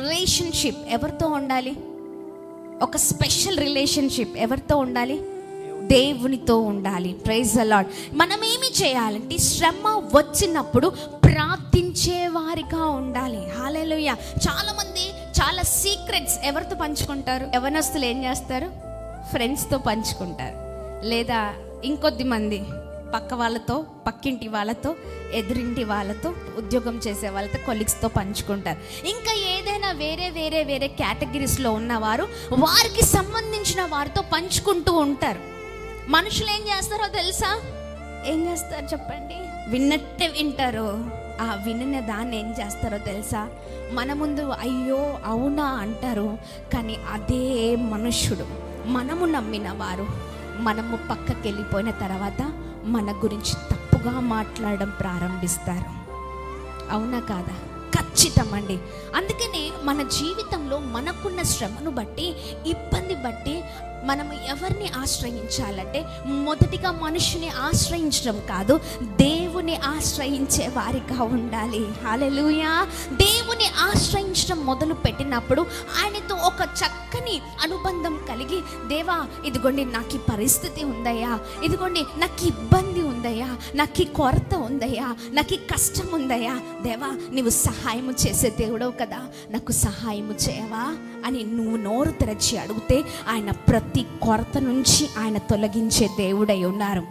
Relationship ఎవరితో ఉండాలి? ఒక స్పెషల్ రిలేషన్షిప్ ఎవరితో ఉండాలి? దేవునితో ఉండాలి. Praise the lord. మనం ఏమి చేయాలంటే శ్రమ వచ్చినప్పుడు ప్రార్థించే వారిగా ఉండాలి. హల్లెలూయా. చాలా మంది చాలా సీక్రెట్స్ ఎవరితో పంచుకుంటారు? యవనస్తులు ఏం చేస్తారు? ఫ్రెండ్స్తో పంచుకుంటారు, లేదా ఇంకొద్ది మంది పక్క వాళ్ళతో, పక్కింటి వాళ్ళతో, ఎదురింటి వాళ్ళతో, ఉద్యోగం చేసే వాళ్ళతో, కొలీగ్స్తో పంచుకుంటారు. ఇంకా ఏదైనా వేరే వేరే వేరే కేటగిరీస్లో ఉన్నవారు వారికి సంబంధించిన వారితో పంచుకుంటూ ఉంటారు. మనుషులు ఏం చేస్తారో తెలుసా? ఏం చేస్తారు చెప్పండి? విన్నట్టే వింటారు. ఆ విన్న దాన్ని ఏం చేస్తారో తెలుసా? మన ముందు అయ్యో అవునా అంటారు, కానీ అదే మనుష్యుడు, మనము నమ్మిన వారు, మనము పక్కకి వెళ్ళిపోయిన తర్వాత మన గురించి తప్పుగా మాట్లాడడం ప్రారంభిస్తారు. అవునా కాదా? ఖచ్చితమండి. అందుకనే మన జీవితంలో మనకున్న శ్రమను బట్టి, ఇబ్బంది బట్టి మనము ఎవరిని ఆశ్రయించాలంటే మొదటిగా మనుషుని ఆశ్రయించడం కాదు, దేవుని ఆశ్రయించే వారిగా ఉండాలి. హల్లెలూయా. దేవుని ఆశ్రయించడం మొదలు పెట్టినప్పుడు ఆయనతో ఒక చక్కని అనుబంధం కలిగి, దేవా ఇదిగోండి నాకు ఈ పరిస్థితి ఉందయ్యా, ఇదిగోండి నాకు ఇబ్బంది ఉందయ్యా, నాకు ఈ కొరత ఉందయ్యా, నాకు ఈ కష్టం ఉందయ్యా, దేవా నీవు సహాయము చేసే దేవుడవు కదా, నాకు సహాయము చేయవా అని నువ్వు నోరు తెరచి అడిగితే ఆయన ప్రతి కొరత నుంచి ఆయన తొలగించే దేవుడై ఉన్నారు.